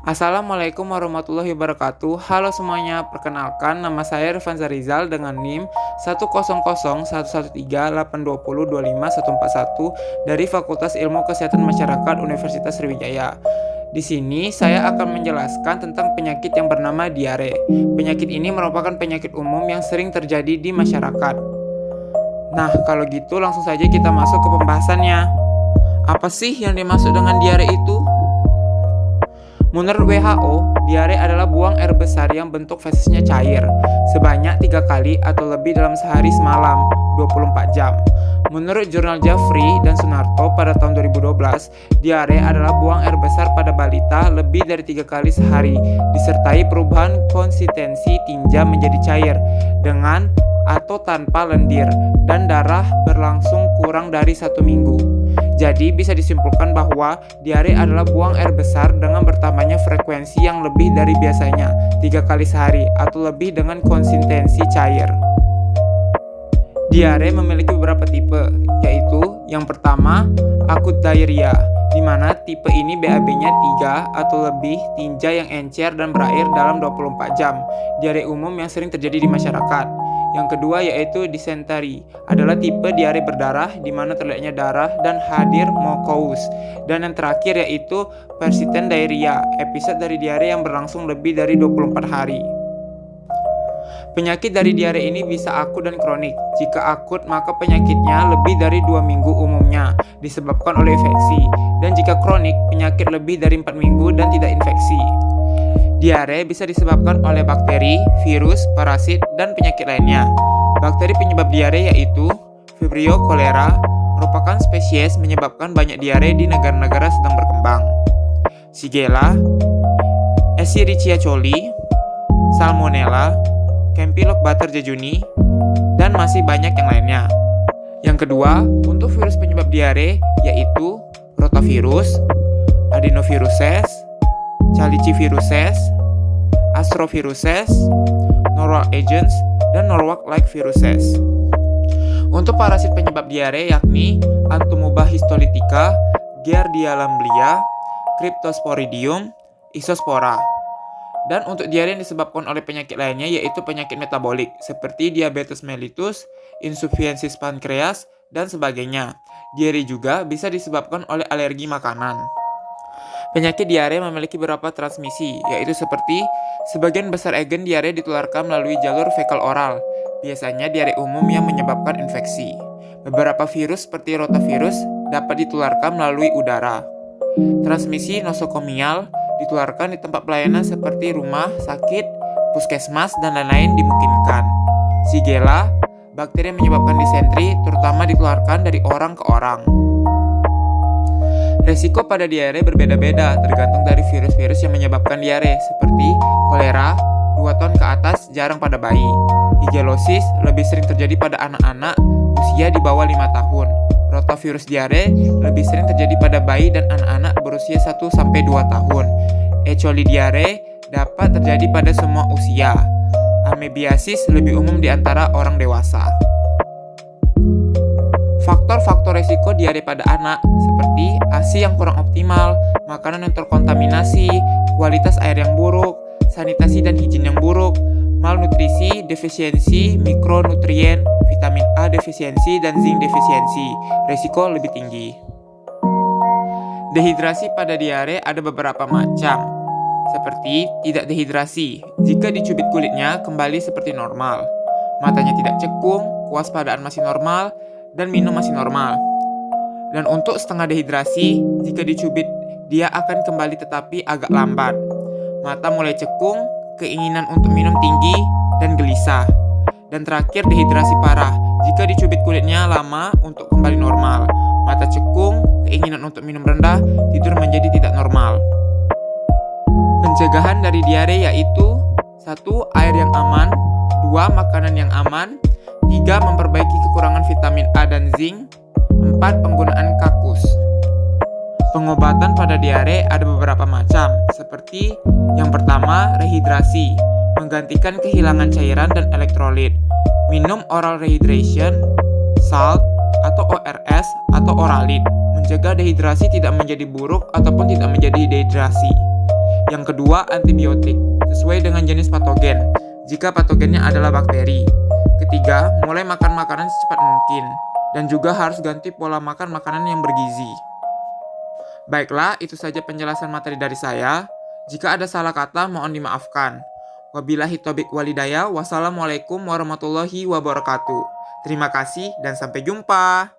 Assalamualaikum warahmatullahi wabarakatuh. Halo semuanya, perkenalkan nama saya Irfan Zarizal dengan NIM 100111820251141 dari Fakultas Ilmu Kesehatan Masyarakat Universitas Sriwijaya. Di sini saya akan menjelaskan tentang penyakit yang bernama diare. Penyakit ini merupakan penyakit umum yang sering terjadi di masyarakat. Nah, kalau gitu langsung saja kita masuk ke pembahasannya. Apa sih yang dimaksud dengan diare itu? Menurut WHO, diare adalah buang air besar yang bentuk fesesnya cair sebanyak 3 kali atau lebih dalam sehari semalam, 24 jam. Menurut jurnal Jafri dan Sunarto pada tahun 2012, diare adalah buang air besar pada balita lebih dari 3 kali sehari, disertai perubahan konsistensi tinja menjadi cair, dengan atau tanpa lendir, dan darah berlangsung kurang dari 1 minggu. Jadi bisa disimpulkan bahwa diare adalah buang air besar dengan bertambahnya frekuensi yang lebih dari biasanya 3 kali sehari atau lebih dengan konsistensi cair. Diare memiliki beberapa tipe, yaitu yang pertama, akut diarrhea, di mana tipe ini BAB-nya 3 atau lebih, tinja yang encer dan berair dalam 24 jam. Diare umum yang sering terjadi di masyarakat. Yang kedua yaitu disenteri, adalah tipe diare berdarah di mana terlihatnya darah dan hadir mucous. Dan yang terakhir yaitu persistent diarrhea, episode dari diare yang berlangsung lebih dari 24 hari. Penyakit dari diare ini bisa akut dan kronik. Jika akut, maka penyakitnya lebih dari 2 minggu umumnya disebabkan oleh infeksi. Dan jika kronik, penyakit lebih dari 4 minggu dan tidak infeksi. Diare bisa disebabkan oleh bakteri, virus, parasit, dan penyakit lainnya. Bakteri penyebab diare yaitu Vibrio cholera, merupakan spesies menyebabkan banyak diare di negara-negara sedang berkembang. Shigella, Escherichia coli, Salmonella, Campylobacter jejuni, dan masih banyak yang lainnya. Yang kedua, untuk virus penyebab diare yaitu rotavirus, adenoviruses, caliciviruses, astroviruses, Norwalk agents, dan Norwalk-like viruses. Untuk parasit penyebab diare yakni Anthumuba histolytica, Giardia lamblia, Cryptosporidium, Isospora. Dan untuk diare yang disebabkan oleh penyakit lainnya yaitu penyakit metabolik seperti diabetes mellitus, insufisiensi pankreas, dan sebagainya. Diare juga bisa disebabkan oleh alergi makanan. Penyakit diare memiliki beberapa transmisi, yaitu seperti sebagian besar agen diare ditularkan melalui jalur fekal oral, biasanya diare umum yang menyebabkan infeksi. Beberapa virus seperti rotavirus dapat ditularkan melalui udara. Transmisi nosokomial ditularkan di tempat pelayanan seperti rumah sakit, puskesmas, dan lain-lain dimungkinkan. Shigella, bakteri yang menyebabkan disentri, terutama ditularkan dari orang ke orang. Resiko pada diare berbeda-beda tergantung dari virus-virus yang menyebabkan diare seperti kolera, 2 tahun ke atas jarang pada bayi. Higelosis lebih sering terjadi pada anak-anak usia di bawah 5 tahun. Rotavirus diare lebih sering terjadi pada bayi dan anak-anak berusia 1-2 tahun. E. coli diare dapat terjadi pada semua usia. Amebiasis lebih umum di antara orang dewasa. Faktor-faktor resiko diare pada anak seperti ASI yang kurang optimal, makanan yang terkontaminasi, kualitas air yang buruk, sanitasi dan higien yang buruk, malnutrisi, defisiensi mikronutrien, vitamin A defisiensi, dan zinc defisiensi, resiko lebih tinggi. Dehidrasi pada diare ada beberapa macam, seperti tidak dehidrasi, jika dicubit kulitnya kembali seperti normal, matanya tidak cekung, kewaspadaan masih normal, dan minum masih normal. Dan untuk setengah dehidrasi, jika dicubit dia akan kembali tetapi agak lambat. Mata mulai cekung, keinginan untuk minum tinggi, dan gelisah. Dan terakhir dehidrasi parah, jika dicubit kulitnya lama untuk kembali normal. Mata cekung, keinginan untuk minum rendah, tidur menjadi tidak normal. Pencegahan dari diare yaitu 1. Air yang aman, 2. Makanan yang aman, 3. Memperbaiki kekurangan vitamin A dan zinc, 4. Penggunaan kakus. Pengobatan pada diare ada beberapa macam, seperti yang pertama, rehidrasi, menggantikan kehilangan cairan dan elektrolit. Minum oral rehydration, salt, atau ORS, atau oralit, mencegah dehidrasi tidak menjadi buruk ataupun tidak menjadi dehidrasi. Yang kedua, antibiotik, sesuai dengan jenis patogen, jika patogennya adalah bakteri. Ketiga, mulai makan makanan secepat mungkin, dan juga harus ganti pola makan makanan yang bergizi. Baiklah, itu saja penjelasan materi dari saya. Jika ada salah kata, mohon dimaafkan. Wabillahi taufiq walhidayah. Wassalamualaikum warahmatullahi wabarakatuh. Terima kasih dan sampai jumpa.